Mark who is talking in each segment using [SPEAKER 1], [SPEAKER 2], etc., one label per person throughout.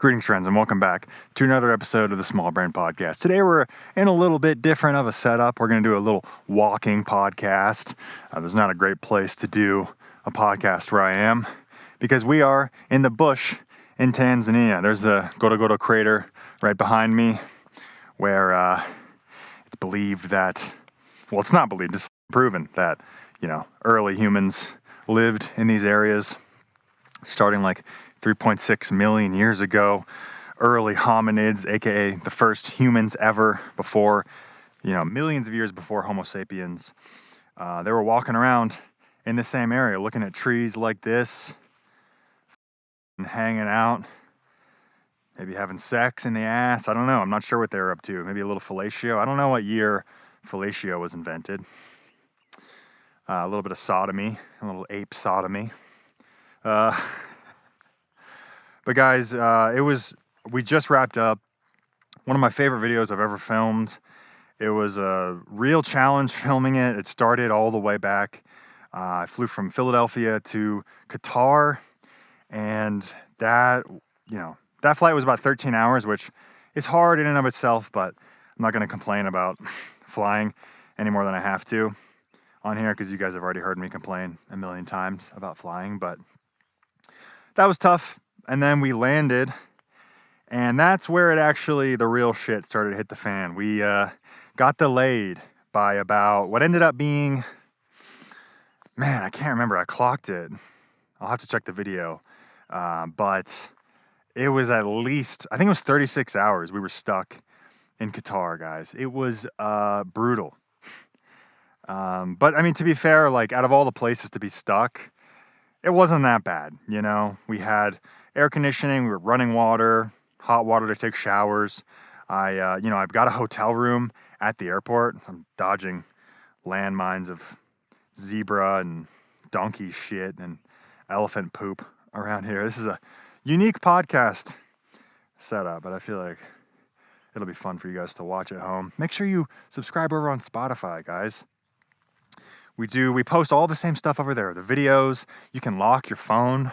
[SPEAKER 1] Greetings, friends, and welcome back to another episode of the Small Brain Podcast. Today, we're in a little bit different of a setup. We're going to do a little walking podcast. There's not a great place to do a podcast where I am because we are in the bush in Tanzania. There's the Goto crater right behind me where it's believed that, well, it's not believed, it's proven that, early humans lived in these areas starting like 3.6 million years ago. Early hominids, aka the first humans ever before, millions of years before Homo sapiens. They were walking around in the same area, looking at trees like this, and hanging out, maybe having sex in the ass. I don't know. I'm not sure what they were up to. Maybe a little fellatio. I don't know what year fellatio was invented. A little bit of sodomy, a little ape sodomy. But guys, we just wrapped up one of my favorite videos I've ever filmed. It was a real challenge filming it. It started all the way back. I flew from Philadelphia to Qatar, and that flight was about 13 hours, which is hard in and of itself, but I'm not going to complain about flying any more than I have to on here because you guys have already heard me complain a million times about flying, but that was tough. And then we landed, and that's where the real shit started to hit the fan. We got delayed by about what ended up being, I can't remember. I clocked it. I'll have to check the video. But it was at least, I think it was 36 hours. We were stuck in Qatar, guys. It was brutal. But I mean, to be fair, like out of all the places to be stuck, it wasn't that bad. We had air conditioning, we were running water, hot water to take showers. I've got a hotel room at the airport. I'm dodging landmines of zebra and donkey shit and elephant poop around here. This is a unique podcast setup, but I feel like it'll be fun for you guys to watch at home. Make sure you subscribe over on Spotify, guys. We post all the same stuff over there. The videos, you can lock your phone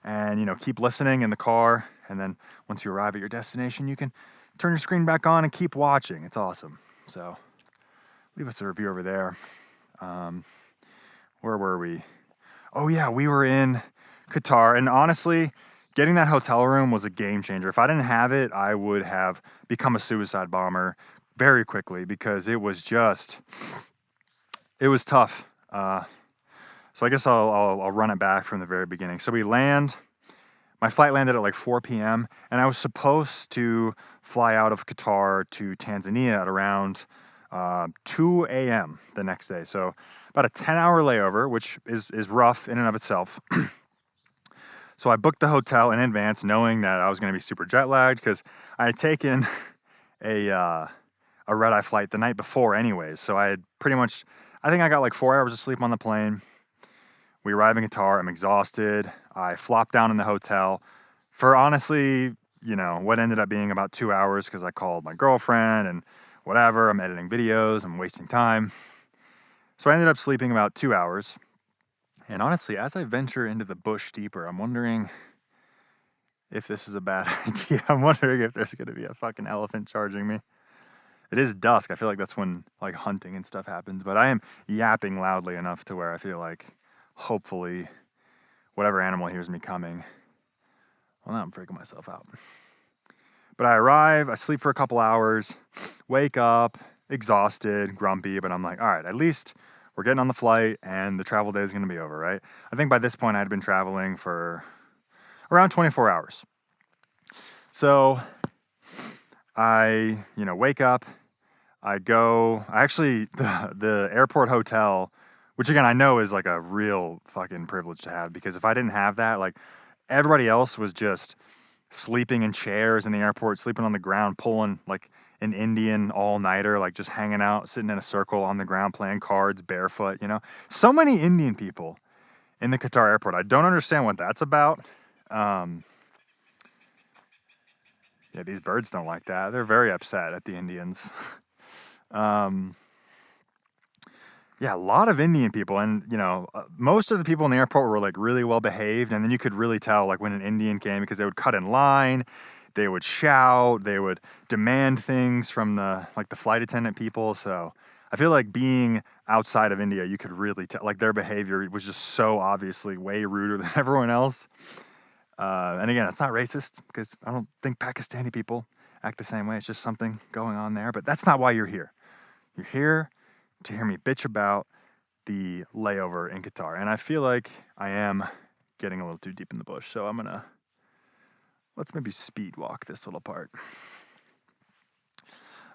[SPEAKER 1] and, keep listening in the car. And then once you arrive at your destination, you can turn your screen back on and keep watching. It's awesome. So leave us a review over there. Where were we? Oh yeah, we were in Qatar. And honestly, getting that hotel room was a game changer. If I didn't have it, I would have become a suicide bomber very quickly because it was tough. So I guess I'll run it back from the very beginning. So my flight landed at like 4 p.m. and I was supposed to fly out of Qatar to Tanzania at around 2 a.m. the next day. So about a 10-hour layover, which is rough in and of itself. So I booked the hotel in advance knowing that I was going to be super jet lagged because I had taken a red-eye flight the night before anyways. So I think I got like 4 hours of sleep on the plane. We arrive in Qatar. I'm exhausted. I flop down in the hotel for honestly, what ended up being about 2 hours because I called my girlfriend and whatever. I'm editing videos. I'm wasting time. So I ended up sleeping about 2 hours. And honestly, as I venture into the bush deeper, I'm wondering if this is a bad idea. I'm wondering if there's going to be a fucking elephant charging me. It is dusk. I feel like that's when like hunting and stuff happens. But I am yapping loudly enough to where I feel like hopefully whatever animal hears me coming. Well, now I'm freaking myself out. But I arrive, I sleep for a couple hours, wake up, exhausted, grumpy, but I'm like, all right, at least we're getting on the flight and the travel day is going to be over, right? I think by this point I had been traveling for around 24 hours. So I, wake up, the airport hotel, which again, I know is like a real fucking privilege to have because if I didn't have that, like everybody else was just sleeping in chairs in the airport, sleeping on the ground, pulling like an Indian all-nighter, like just hanging out, sitting in a circle on the ground, playing cards, barefoot, So many Indian people in the Qatar airport. I don't understand what that's about. Yeah, these birds don't like that. They're very upset at the Indians. Yeah, a lot of Indian people, and most of the people in the airport were like really well behaved, and then you could really tell like when an Indian came because they would cut in line, they would shout, they would demand things from the flight attendant people. So I feel like being outside of India, you could really tell like their behavior was just so obviously way ruder than everyone else. And again, it's not racist because I don't think Pakistani people act the same way. It's just something going on there, but that's not why you're here. You're here to hear me bitch about the layover in Qatar. And I feel like I am getting a little too deep in the bush. So let's maybe speed walk this little part.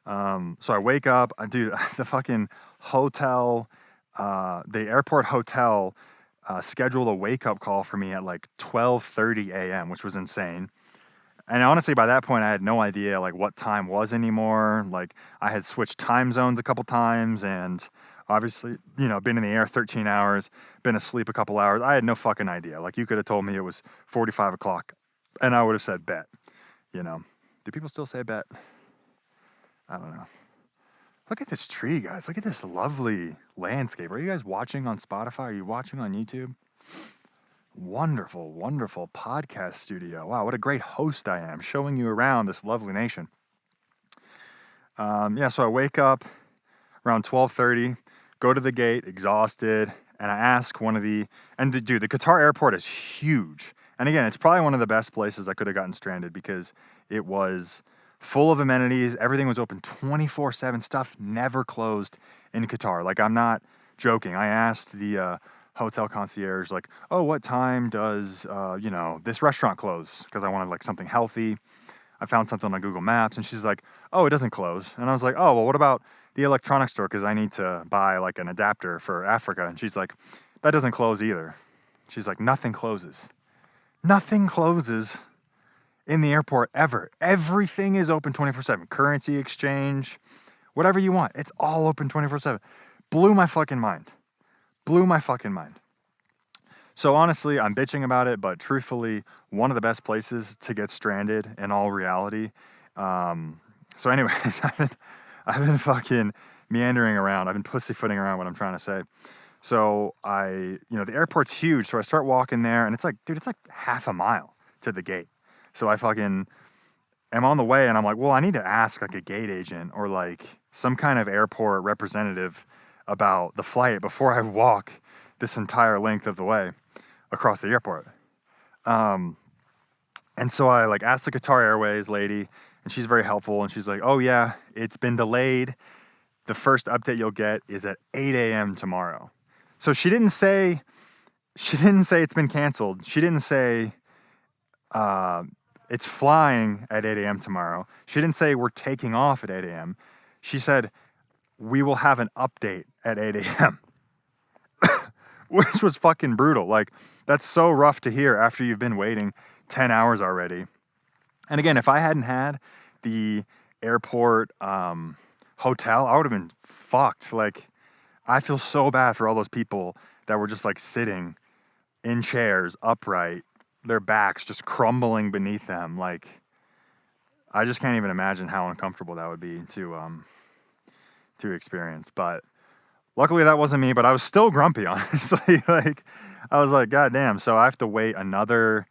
[SPEAKER 1] So I wake up, dude, the fucking hotel, the airport hotel scheduled a wake up call for me at like 12:30 a.m., which was insane. And honestly, by that point, I had no idea like what time was anymore. Like I had switched time zones a couple times, and obviously, been in the air 13 hours, been asleep a couple hours. I had no fucking idea. Like you could have told me it was 45 o'clock, and I would have said bet. Do people still say bet? I don't know. Look at this tree, guys. Look at this lovely landscape. Are you guys watching on Spotify? Are you watching on YouTube? Wonderful, wonderful podcast studio. Wow, what a great host I am, showing you around this lovely nation. So I wake up around 12:30, go to the gate, exhausted, and I ask the Qatar airport is huge. And again, it's probably one of the best places I could have gotten stranded because it was full of amenities. Everything was open 24/7. Stuff never closed in Qatar. Like, I'm not joking. I asked the hotel concierge, like, oh, what time does, this restaurant close? Because I wanted, like, something healthy. I found something on Google Maps, and she's like, oh, it doesn't close. And I was like, oh, well, what about the electronics store? Because I need to buy, like, an adapter for Africa. And she's like, that doesn't close either. She's like, nothing closes. Nothing closes in the airport ever. Everything is open 24/7. Currency exchange, whatever you want. It's all open 24/7. Blew my fucking mind. So honestly, I'm bitching about it, but truthfully, one of the best places to get stranded in all reality. So anyways, I've been fucking meandering around. I've been pussyfooting around what I'm trying to say. So the airport's huge. So I start walking there, and it's like, dude, it's like half a mile to the gate. So I fucking am on the way, and I'm like, well, I need to ask like a gate agent or like some kind of airport representative about the flight before I walk this entire length of the way across the airport. And so I like asked the Qatar Airways lady, and she's very helpful, and she's like, oh yeah, it's been delayed. The first update you'll get is at 8 a.m. tomorrow. So she didn't say it's been canceled. She didn't say it's flying at 8 a.m. tomorrow. She didn't say we're taking off at 8 a.m. She said we will have an update at 8 a.m. Which was fucking brutal. Like, that's so rough to hear after you've been waiting 10 hours already. And again, if I hadn't had the airport hotel, I would have been fucked. Like, I feel so bad for all those people that were just like sitting in chairs upright, their backs just crumbling beneath them. Like, I just can't even imagine how uncomfortable that would be to experience. But luckily that wasn't me, but I was still grumpy, honestly. Like, I was like, God damn. So I have to wait another,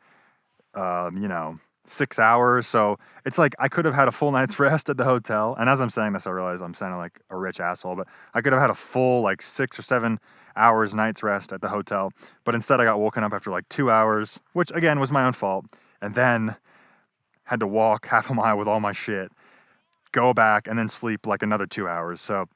[SPEAKER 1] 6 hours. So it's like I could have had a full night's rest at the hotel. And as I'm saying this, I realize I'm sounding like a rich asshole, but I could have had a full like 6 or 7 hours night's rest at the hotel. But instead I got woken up after like 2 hours, which again was my own fault. And then had to walk half a mile with all my shit, go back, and then sleep like another 2 hours. So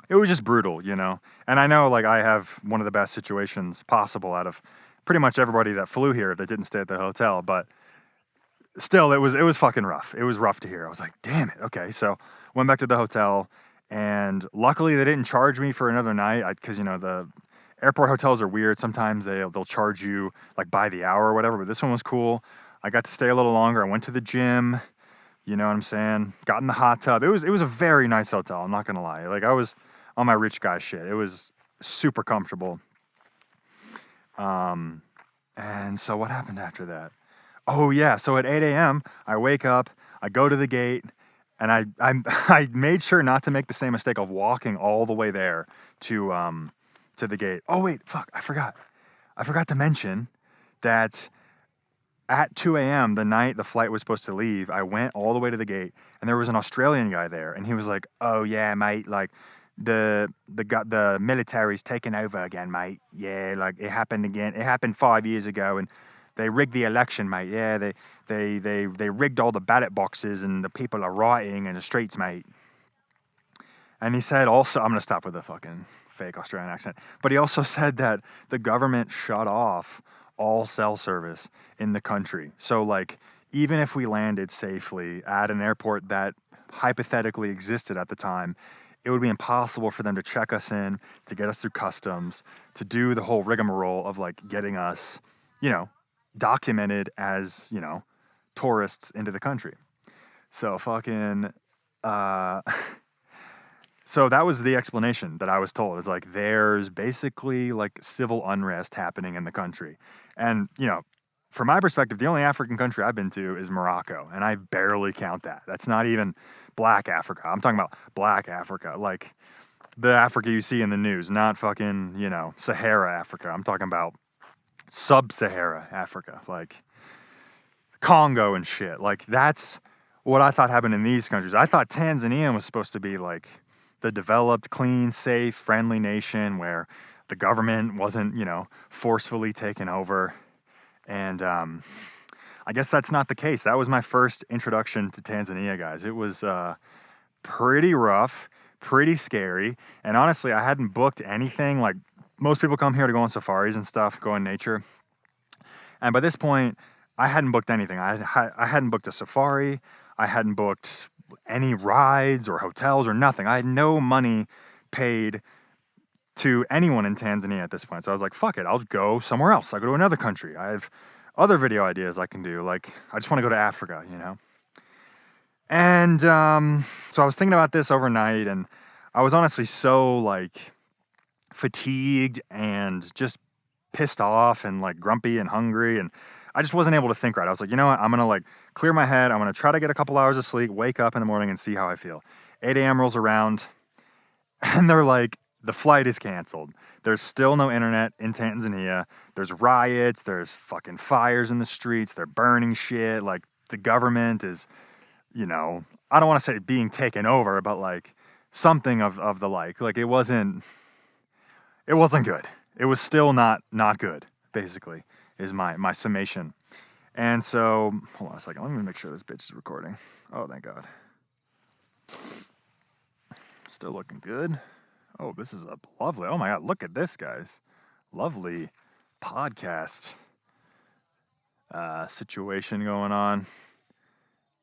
[SPEAKER 1] it was just brutal, And I know like I have one of the best situations possible out of pretty much everybody that flew here that didn't stay at the hotel, but still, it was fucking rough. It was rough to hear. I was like, damn it. Okay. So went back to the hotel, and luckily they didn't charge me for another night because, the airport hotels are weird. Sometimes they'll charge you like by the hour or whatever, but this one was cool. I got to stay a little longer. I went to the gym, you know what I'm saying? Got in the hot tub. It was a very nice hotel. I'm not going to lie. Like, I was on my rich guy shit. It was super comfortable. And so what happened after that? Oh yeah, so at 8 a.m. I wake up, I go to the gate, And I made sure not to make the same mistake of walking all the way there to the gate. Oh wait, fuck, I forgot to mention that at 2 a.m. the night the flight was supposed to leave, I went all the way to the gate, and there was an Australian guy there, and he was like, "Oh yeah, mate, like the military's taken over again, mate. Yeah, like it happened again. It happened 5 years ago, and they rigged the election, mate. Yeah, they rigged all the ballot boxes, and the people are rioting in the streets, mate." And he said also, I'm gonna stop with the fucking fake Australian accent, but he also said that the government shut off all cell service in the country. So like, even if we landed safely at an airport that hypothetically existed at the time, it would be impossible for them to check us in, to get us through customs, to do the whole rigmarole of like getting us, documented as, tourists into the country. So fucking, so that was the explanation that I was told, is like, there's basically like civil unrest happening in the country. And, from my perspective, the only African country I've been to is Morocco, and I barely count that. That's not even black Africa. I'm talking about black Africa, like the Africa you see in the news, not fucking, Sahara Africa. I'm talking about sub-Sahara Africa, like Congo and shit. Like, that's what I thought happened in these countries. I thought Tanzania was supposed to be like the developed, clean, safe, friendly nation where the government wasn't, forcefully taken over. And I guess that's not the case. That was my first introduction to Tanzania, guys. It was pretty rough, pretty scary. And honestly, I hadn't booked anything. Like, most people come here to go on safaris and stuff, go in nature. And by this point, I hadn't booked anything. I hadn't booked a safari. I hadn't booked any rides or hotels or nothing. I had no money paid to anyone in Tanzania at this point. So I was like, fuck it, I'll go somewhere else. I'll go to another country. I have other video ideas I can do. Like, I just want to go to Africa, And so I was thinking about this overnight, and I was honestly so like fatigued and just pissed off and like grumpy and hungry, and I just wasn't able to think right. I was like, you know what? I'm gonna like clear my head. I'm gonna try to get a couple hours of sleep, wake up in the morning, and see how I feel. 8 a.m. rolls around, and they're like, the flight is canceled. There's still no internet in Tanzania. There's riots. There's fucking fires in the streets. They're burning shit. Like, the government is, I don't want to say being taken over, but like something of the like. Like, it wasn't good. It was still not good, basically, is my summation. And so, hold on a second. Let me make sure this bitch is recording. Oh, thank God. Still looking good. Oh, this is a lovely, oh my God, look at this, guys. Lovely podcast situation going on.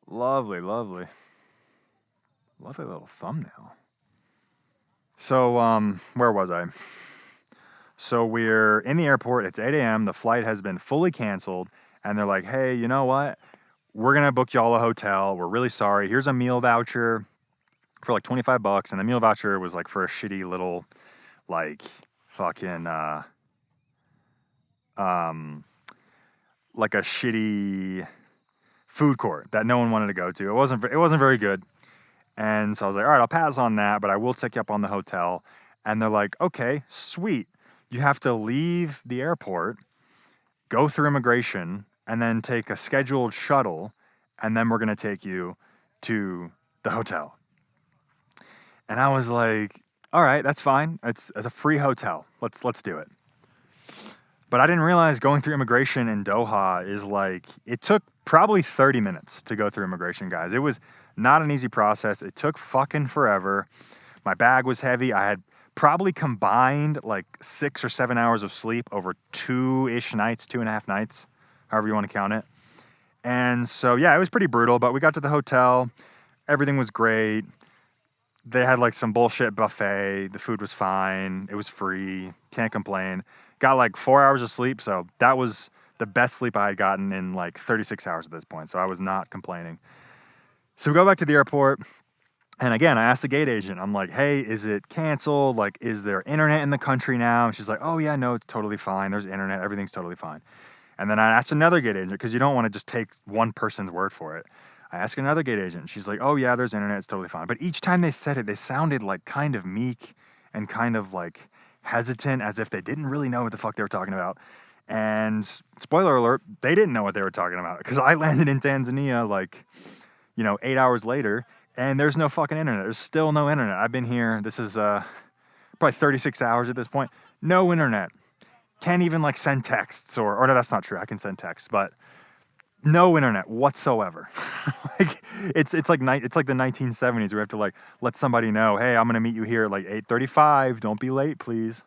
[SPEAKER 1] Lovely little thumbnail. So, where was I? So we're in the airport. It's 8 a.m. The flight has been fully canceled. And they're like, hey, you know what? We're going to book y'all a hotel. We're really sorry. Here's a meal voucher for like $25. And the meal voucher was like for a shitty little, like, fucking, like a shitty food court that no one wanted to go to. It wasn't very good. And so I was like, all right, I'll pass on that, but I will take you up on the hotel. And they're like, okay, sweet. You have to leave the airport, go through immigration, and then take a scheduled shuttle, and then we're going to take you to the hotel. And I was like, all right, that's fine. It's a free hotel. Let's do it. But I didn't realize going through immigration in Doha is like, it took probably 30 minutes to go through immigration, guys. It was not an easy process. It took fucking forever. My bag was heavy. I had probably combined like 6 or 7 hours of sleep over 2-ish nights, 2.5 nights, however you want to count it. And so, yeah, it was pretty brutal, but we got to the hotel. Everything was great. They had like some bullshit buffet. The food was fine. It was free. Can't complain. Got like 4 hours of sleep. So that was the best sleep I had gotten in like 36 hours at this point. So I was not complaining. So we go back to the airport. And again, I asked the gate agent, I'm like, hey, is it canceled? Like, is there internet in the country now? And she's like, oh yeah, no, it's totally fine. There's internet. Everything's totally fine. And then I asked another gate agent, because you don't want to just take one person's word for it. I asked another gate agent. She's like, oh yeah, there's internet. It's totally fine. But each time they said it, they sounded like kind of meek and kind of like hesitant, as if they didn't really know what the fuck they were talking about. And spoiler alert, they didn't know what they were talking about, because I landed in Tanzania like, 8 hours later, and there's no fucking internet. There's still no internet. I've been here. This is probably 36 hours at this point. No internet. Can't even like send texts or no, that's not true. I can send texts, but no internet whatsoever. Like it's like the 1970s where we have to like let somebody know, hey, I'm gonna meet you here at like 8:35. Don't be late, please.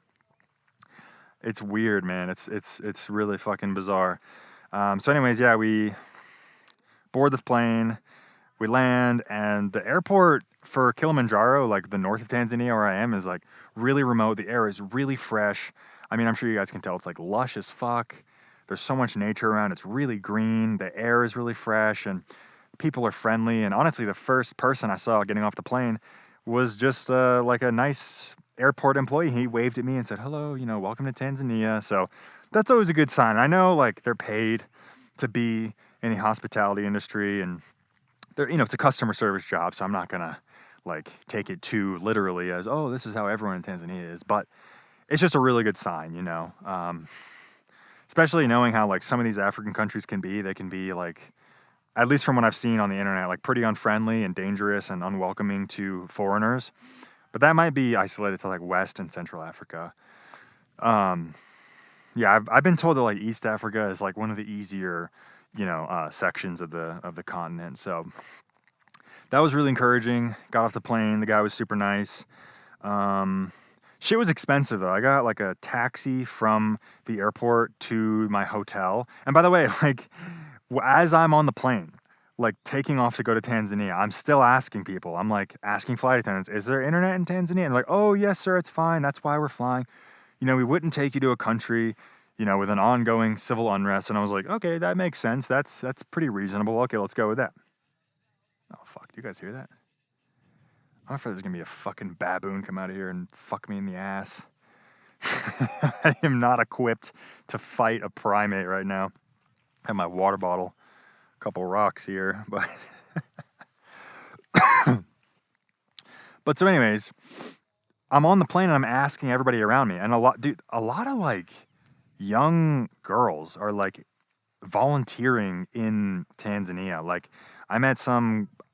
[SPEAKER 1] It's weird, man. It's really fucking bizarre. So anyways, yeah, we board the plane, we land, and the airport for Kilimanjaro, like the north of Tanzania where I am, is like really remote. The air is really fresh. I mean, I'm sure you guys can tell it's like lush as fuck. There's so much nature around. It's really green. The air is really fresh, and people are friendly. And honestly, the first person I saw getting off the plane was just like a nice airport employee. He waved at me and said, hello, welcome to Tanzania. So that's always a good sign. I know like they're paid to be in the hospitality industry, and they're, it's a customer service job. So I'm not going to like take it too literally as, oh, this is how everyone in Tanzania is. But it's just a really good sign, especially knowing how like some of these African countries can be. They can be like, at least from what I've seen on the internet, like pretty unfriendly and dangerous and unwelcoming to foreigners. But that might be isolated to like West and Central Africa. Yeah, I've been told that like East Africa is like one of the easier, sections of the continent. So that was really encouraging. Got off the plane. The guy was super nice. Shit was expensive though. I got like a taxi from the airport to my hotel. And by the way, like as I'm on the plane, like taking off to go to Tanzania, I'm still asking people. I'm like asking flight attendants, is there internet in Tanzania? And they're like, oh yes, sir, it's fine. That's why we're flying. We wouldn't take you to a country, with an ongoing civil unrest. And I was like, okay, that makes sense. That's pretty reasonable. Okay, let's go with that. Oh fuck, do you guys hear that? I'm afraid there's gonna be a fucking baboon come out of here and fuck me in the ass. I am not equipped to fight a primate right now. I have my water bottle, a couple rocks here, but so anyways, I'm on the plane and I'm asking everybody around me, and a lot of like young girls are like volunteering in Tanzania. Like I met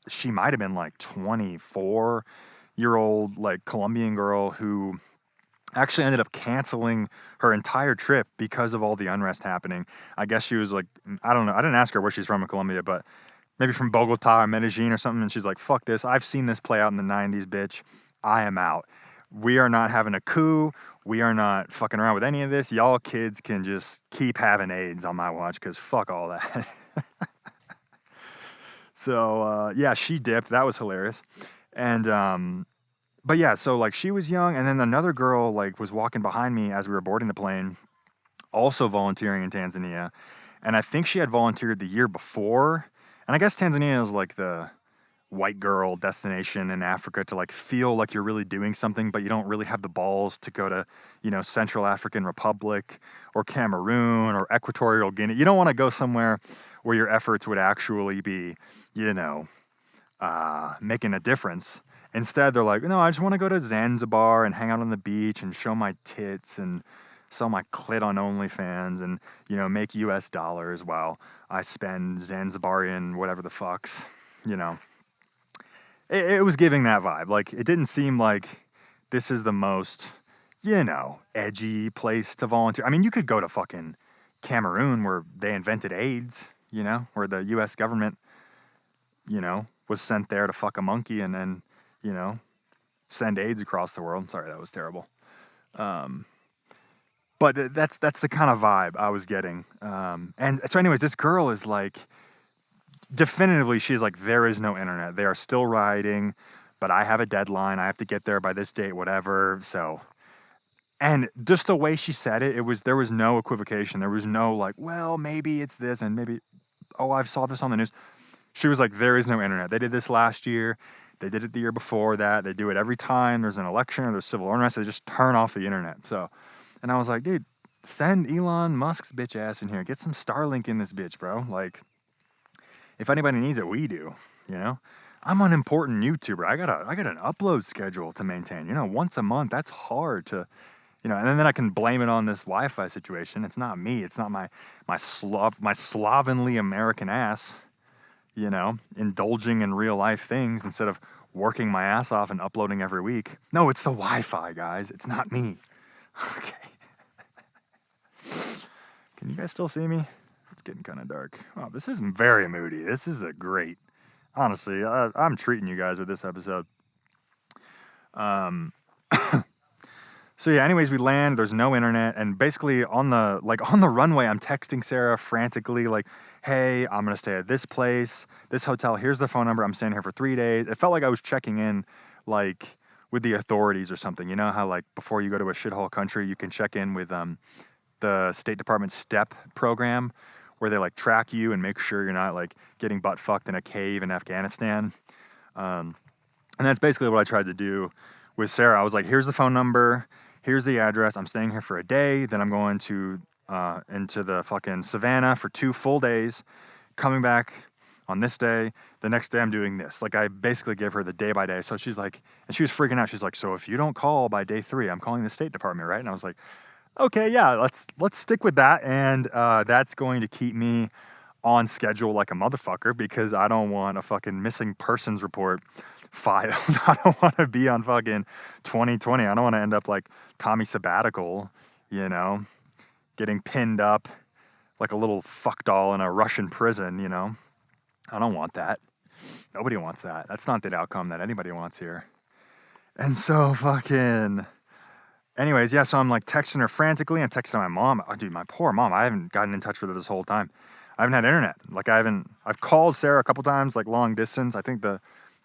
[SPEAKER 1] she might have been like 24-year-old like Colombian girl who actually ended up canceling her entire trip because of all the unrest happening. I guess she was like, I don't know. I didn't ask her where she's from in Colombia, but maybe from Bogota or Medellin or something. And she's like, fuck this. I've seen this play out in the 90s, bitch. I am out. We are not having a coup. We are not fucking around with any of this. Y'all kids can just keep having AIDS on my watch, because fuck all that. So, yeah, she dipped. That was hilarious. And, but yeah, so like she was young, and then another girl like was walking behind me as we were boarding the plane, also volunteering in Tanzania. And I think she had volunteered the year before. And I guess Tanzania is like the white girl destination in Africa to like feel like you're really doing something, but you don't really have the balls to go to, Central African Republic or Cameroon or Equatorial Guinea. You don't want to go somewhere where your efforts would actually be, making a difference. Instead, they're like, no, I just want to go to Zanzibar and hang out on the beach and show my tits and sell my clit on OnlyFans and, make US dollars while I spend Zanzibarian whatever the fucks, It was giving that vibe. Like, it didn't seem like this is the most, edgy place to volunteer. I mean, you could go to fucking Cameroon where they invented AIDS, where the US government, was sent there to fuck a monkey and then, send AIDS across the world. Sorry, that was terrible. But that's the kind of vibe I was getting. And so anyways, this girl is like, definitively, she's like, there is no internet. They are still rioting, but I have a deadline. I have to get there by this date, whatever. So, and just the way she said it, there was no equivocation. There was no like, well, maybe it's this and maybe, oh, I saw this on the news. She was like, there is no internet. They did this last year. They did it the year before that. They do it every time there's an election or there's civil unrest. They just turn off the internet. So, and I was like, dude, send Elon Musk's bitch ass in here. Get some Starlink in this bitch, bro. Like, If anybody needs it, we do, you know? I'm an important YouTuber. I got an upload schedule to maintain. You know, once a month, that's hard to, you know, and then I can blame it on this Wi-Fi situation. It's not me. It's not my slovenly American ass, you know, indulging in real life things instead of working my ass off and uploading every week. No, it's the Wi-Fi, guys. It's not me. Okay. Can you guys still see me? It's getting kind of dark. Wow, this is very moody. This is a great, honestly, I'm treating you guys with this episode. So yeah, anyways, we land, there's no internet, and basically on the runway, I'm texting Sarah frantically, like, hey, I'm gonna stay at this place, this hotel, here's the phone number, I'm staying here for 3 days. It felt like I was checking in, like, with the authorities or something. You know how, like, before you go to a shithole country, you can check in with the State Department STEP program, where they, like, track you and make sure you're not, like, getting butt fucked in a cave in Afghanistan. And that's basically what I tried to do with Sarah. I was like, here's the phone number, here's the address, I'm staying here for a day, then I'm going to into the fucking savannah for 2 full days, coming back on this day, the next day I'm doing this. Like, I basically gave her the day by day. So she's like, and she was freaking out, she's like, so if you don't call by day 3, I'm calling the State Department, right? And I was like, okay, yeah, let's stick with that, and that's going to keep me on schedule like a motherfucker, because I don't want a fucking missing persons report filed. I don't want to be on fucking 2020. I don't want to end up like Tommy Sabbatical, you know, getting pinned up like a little fuck doll in a Russian prison, you know. I don't want that. Nobody wants that. That's not the outcome that anybody wants here. And so fucking... Anyways, yeah, so I'm like texting her frantically. I'm texting my mom. Oh, dude, my poor mom. I haven't gotten in touch with her this whole time. I haven't had internet. Like, I've called Sarah a couple times, like long distance. I think the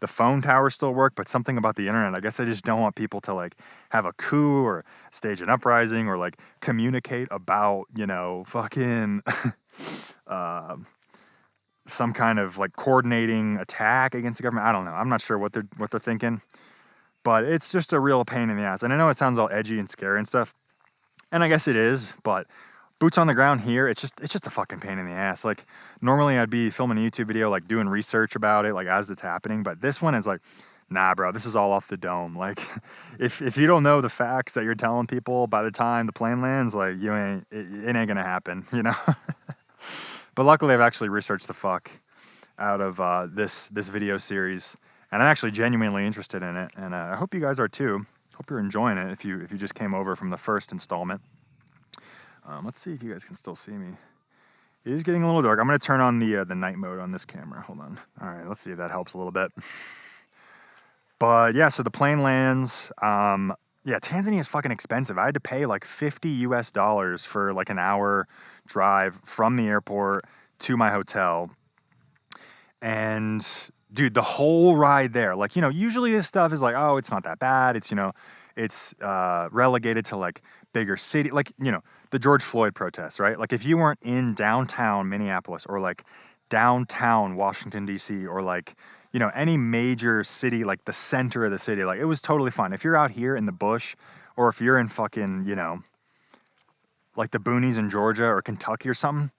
[SPEAKER 1] phone towers still work, but something about the internet. I guess I just don't want people to like have a coup or stage an uprising or like communicate about, you know, fucking some kind of like coordinating attack against the government. I don't know. I'm not sure what they're thinking. But it's just a real pain in the ass. And I know it sounds all edgy and scary and stuff. And I guess it is, but boots on the ground here, it's just a fucking pain in the ass. Like, normally I'd be filming a YouTube video, like doing research about it, like as it's happening. But this one is like, nah, bro, this is all off the dome. Like, if you don't know the facts that you're telling people by the time the plane lands, like, it ain't gonna happen, you know? But luckily I've actually researched the fuck out of this video series. And I'm actually genuinely interested in it, and I hope you guys are too. Hope you're enjoying it if you just came over from the first installment. Let's see if you guys can still see me. It is getting a little dark. I'm going to turn on the night mode on this camera. Hold on. All right, let's see if that helps a little bit. But yeah, so the plane lands. Yeah, Tanzania is fucking expensive. I had to pay like $50 US for like an hour drive from the airport to my hotel. And... dude, the whole ride there, like, you know, usually this stuff is like, oh, it's not that bad. It's, you know, it's relegated to like bigger city, like, you know, the George Floyd protests, right? Like, if you weren't in downtown Minneapolis or like downtown Washington, D.C., or like, you know, any major city, like the center of the city, like, it was totally fine. If you're out here in the bush, or if you're in fucking, you know, like the boonies in Georgia or Kentucky or something,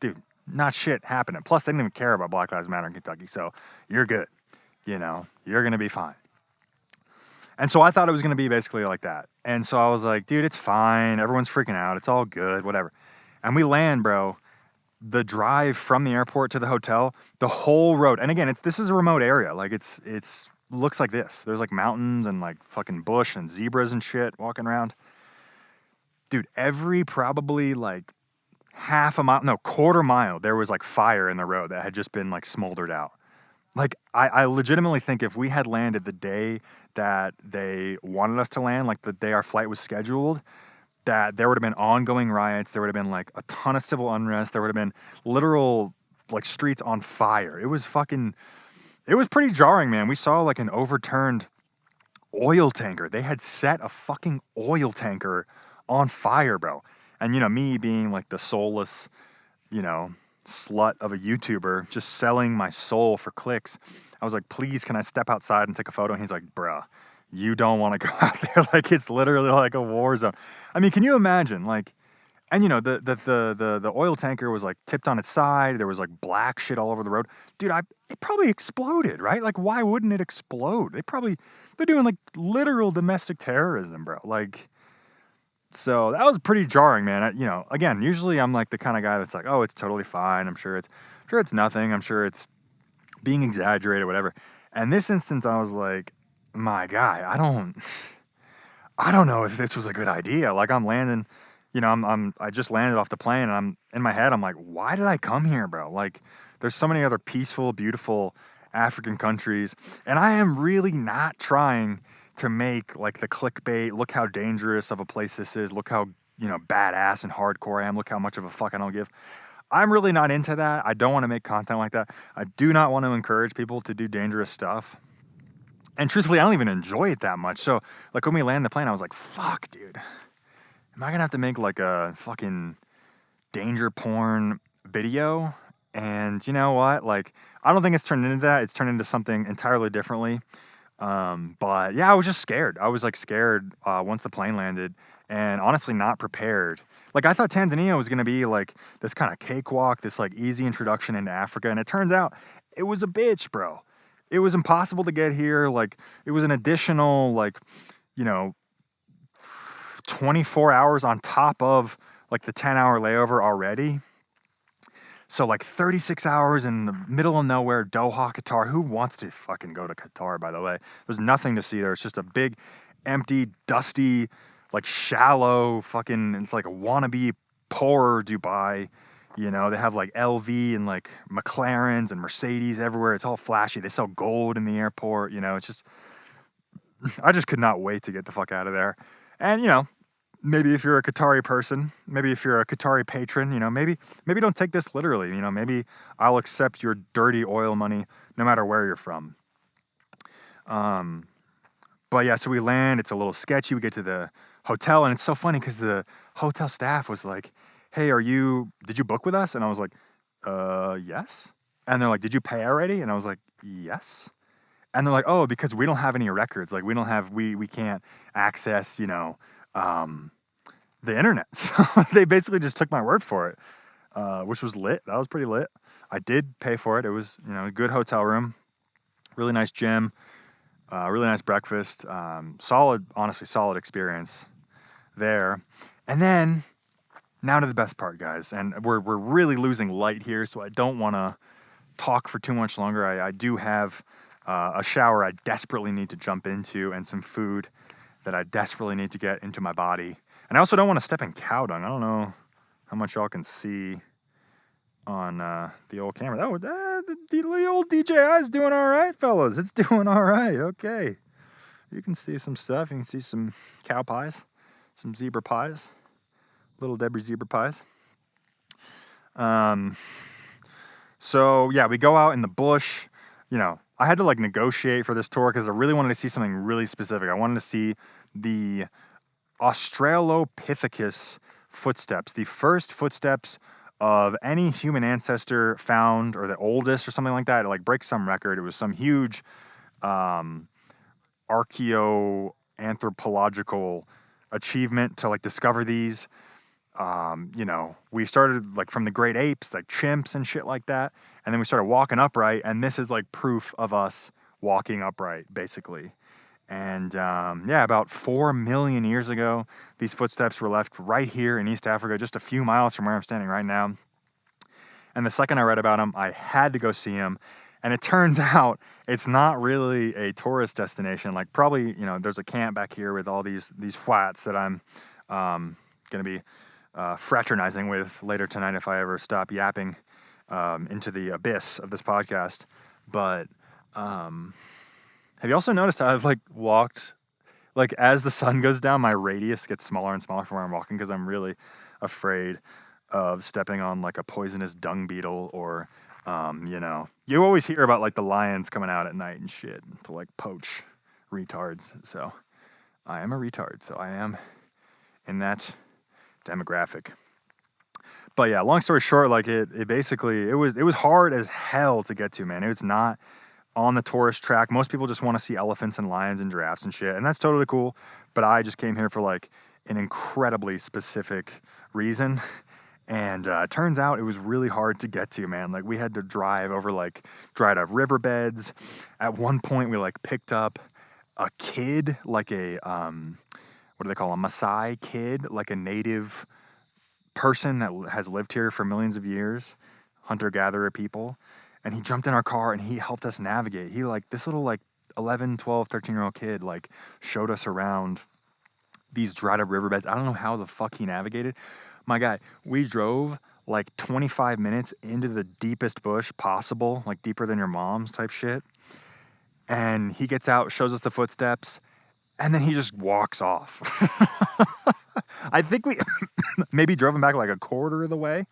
[SPEAKER 1] dude, not shit happening. Plus, they didn't even care about Black Lives Matter in Kentucky, so you're good. You know, you're going to be fine. And so I thought it was going to be basically like that. And so I was like, dude, it's fine. Everyone's freaking out. It's all good, whatever. And we land, bro. The drive from the airport to the hotel, the whole road. And again, this is a remote area. Like, it's looks like this. There's like mountains and like fucking bush and zebras and shit walking around. Dude, every probably like quarter mile, there was like fire in the road that had just been like smoldered out. Like, I legitimately think if we had landed the day that they wanted us to land, like the day our flight was scheduled, that there would have been ongoing riots, there would have been like a ton of civil unrest, there would have been literal like streets on fire. It was pretty jarring, man. We saw like an overturned oil tanker. They had set a fucking oil tanker on fire, bro. And, you know, me being like the soulless, you know, slut of a YouTuber, just selling my soul for clicks, I was like, please, can I step outside and take a photo? And he's like, bruh, you don't want to go out there. Like, it's literally like a war zone. I mean, can you imagine, like, And the oil tanker was like tipped on its side. There was like black shit all over the road. Dude, it probably exploded, right? Like, why wouldn't it explode? They're doing like literal domestic terrorism, bro. Like, so that was pretty jarring, man. Again, usually I'm like the kind of guy that's like, oh, it's totally fine. I'm sure it's nothing. I'm sure it's being exaggerated, whatever. And this instance, I was like, my guy, I don't know if this was a good idea. Like, I'm landing, I just landed off the plane, and I'm in my head, I'm like, why did I come here, bro? Like, there's so many other peaceful, beautiful African countries, and I am really not trying to make like the clickbait, look how dangerous of a place this is, look how, badass and hardcore I am, look how much of a fuck I don't give. I'm really not into that. I don't want to make content like that. I do not want to encourage people to do dangerous stuff. And truthfully, I don't even enjoy it that much. So, like, when we land the plane, I was like, fuck, dude. Am I going to have to make, like, a fucking danger porn video? And you know what? Like, I don't think it's turned into that. It's turned into something entirely differently. But, yeah, I was just scared. I was, like, scared once the plane landed. And honestly, not prepared. Like, I thought Tanzania was going to be, like, this kind of cakewalk, this, like, easy introduction into Africa. And it turns out it was a bitch, bro. It was impossible to get here. Like, it was an additional, like, 24 hours on top of, like, the 10-hour layover already. So, like, 36 hours in the middle of nowhere, Doha, Qatar. Who wants to fucking go to Qatar, by the way? There's nothing to see there. It's just a big, empty, dusty, like, shallow fucking, it's like a wannabe poor Dubai. They have like LV and like McLarens and Mercedes everywhere. It's all flashy. They sell gold in the airport. It's just, I just could not wait to get the fuck out of there. And, maybe if you're a Qatari person, maybe if you're a Qatari patron, maybe don't take this literally. Maybe I'll accept your dirty oil money no matter where you're from. But yeah, so we land. It's a little sketchy. We get to the hotel, and it's so funny because the hotel staff was like, hey, did you book with us? And I was like, yes. And they're like, did you pay already? And I was like, yes. And they're like, oh, because we don't have any records. Like, we can't access, the internet. So they basically just took my word for it, which was lit. That was pretty lit. I did pay for it. It was, a good hotel room, really nice gym, really nice breakfast, honestly solid experience there. And then, now to the best part, guys, and we're really losing light here, so I don't want to talk for too much longer. I do have a shower I desperately need to jump into, and some food that I desperately need to get into my body. And I also don't want to step in cow dung. I don't know how much y'all can see on the old camera. The old DJI is doing all right, fellas. It's doing all right. Okay. You can see some stuff. You can see some cow pies, some zebra pies. Little Debbie zebra pies. So yeah, we go out in the bush. I had to like negotiate for this tour because I really wanted to see something really specific. I wanted to see the Australopithecus footsteps, the first footsteps of any human ancestor found, or the oldest, or something like that. It like breaks some record. It was some huge archaeoanthropological achievement to like discover these. We started like from the great apes, like chimps and shit like that. And then we started walking upright, and this is like proof of us walking upright, basically. And about 4 million years ago, these footsteps were left right here in East Africa, just a few miles from where I'm standing right now. And the second I read about them, I had to go see them. And it turns out it's not really a tourist destination. Like, probably, there's a camp back here with all these whites that I'm going to be fraternizing with later tonight if I ever stop yapping into the abyss of this podcast. But have you also noticed how I've like walked, like, as the sun goes down, my radius gets smaller and smaller from where I'm walking, because I'm really afraid of stepping on like a poisonous dung beetle, or you always hear about like the lions coming out at night and shit to like poach retards. So I am a retard, so I am in that demographic. But yeah, long story short, like it basically, it was hard as hell to get to, man. It was not on the tourist track. Most people just want to see elephants and lions and giraffes and shit, and that's totally cool. But I just came here for like an incredibly specific reason. And turns out it was really hard to get to, man. Like we had to drive over like dried up riverbeds. At one point we like picked up a kid, like a what do they call a Maasai kid, like a native person that has lived here for millions of years, hunter-gatherer people. And he jumped in our car and he helped us navigate. He like this little like 11, 12, 13-year-old kid like showed us around these dried up riverbeds. I don't know how the fuck he navigated. My guy, we drove like 25 minutes into the deepest bush possible, like deeper than your mom's type shit. And he gets out, shows us the footsteps, and then he just walks off. I think we maybe drove him back like a quarter of the way,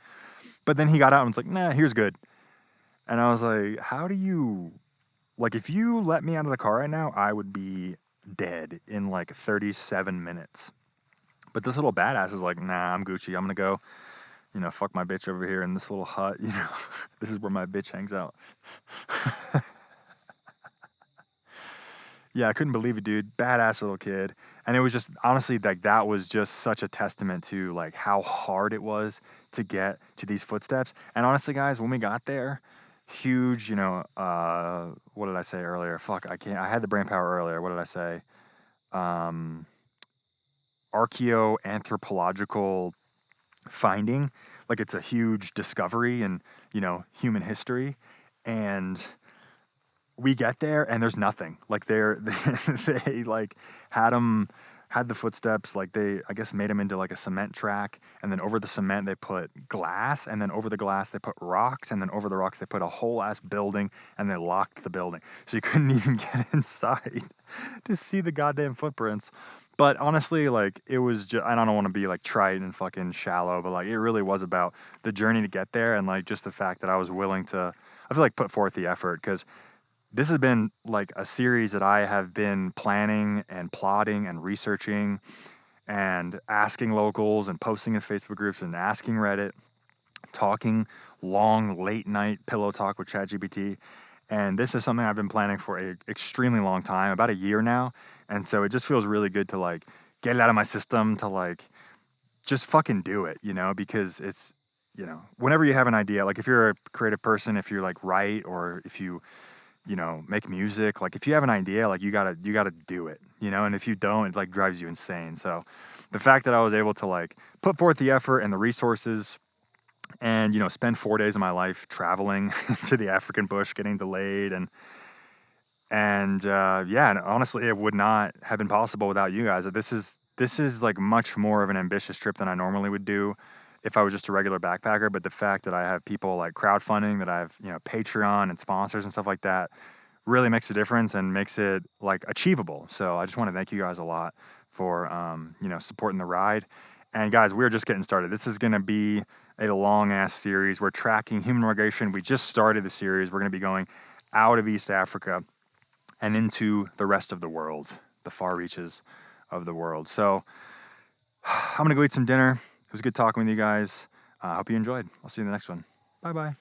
[SPEAKER 1] but then he got out and was like, nah, here's good. And I was like, how do you, like, if you let me out of the car right now, I would be dead in like 37 minutes. But this little badass is like, nah, I'm Gucci. I'm gonna go, you know, fuck my bitch over here in this little hut. You know, this is where my bitch hangs out. Yeah, I couldn't believe it, dude. Badass little kid. And it was just, honestly, like that was just such a testament to like how hard it was to get to these footsteps. And honestly, guys, when we got there, huge, you know, what did I say earlier? Fuck, I had the brain power earlier. What did I say? Archaeoanthropological finding. Like it's a huge discovery in, you know, human history. And we get there and there's nothing. Like they like had the footsteps, like they, I guess, made them into like a cement track, and then over the cement they put glass, and then over the glass they put rocks, and then over the rocks they put a whole ass building, and they locked the building. So you couldn't even get inside to see the goddamn footprints. But honestly, like it was just, I don't want to be like trite and fucking shallow, but like it really was about the journey to get there, and like just the fact that I was willing to, I feel like, put forth the effort, because this has been like a series that I have been planning and plotting and researching and asking locals and posting in Facebook groups and asking Reddit, talking long late night pillow talk with ChatGPT. And this is something I've been planning for a extremely long time, about a year now. And so it just feels really good to like get it out of my system, to like just fucking do it, you know, because it's, you know, whenever you have an idea, like if you're a creative person, if you're like write, or if you know, make music, like if you have an idea, like you gotta do it, you know, and if you don't, it like drives you insane. So the fact that I was able to like put forth the effort and the resources and, you know, spend 4 days of my life traveling to the African bush, getting delayed, and yeah, and honestly, it would not have been possible without you guys. This is like much more of an ambitious trip than I normally would do if I was just a regular backpacker. But the fact that I have people like crowdfunding, that I have, you know, Patreon and sponsors and stuff like that, really makes a difference and makes it like achievable. So I just want to thank you guys a lot for, you know, supporting the ride. And guys, we're just getting started. This is going to be a long ass series. We're tracking human migration. We just started the series. We're going to be going out of East Africa and into the rest of the world, the far reaches of the world. So I'm going to go eat some dinner. It was good talking with you guys. I hope you enjoyed. I'll see you in the next one. Bye-bye.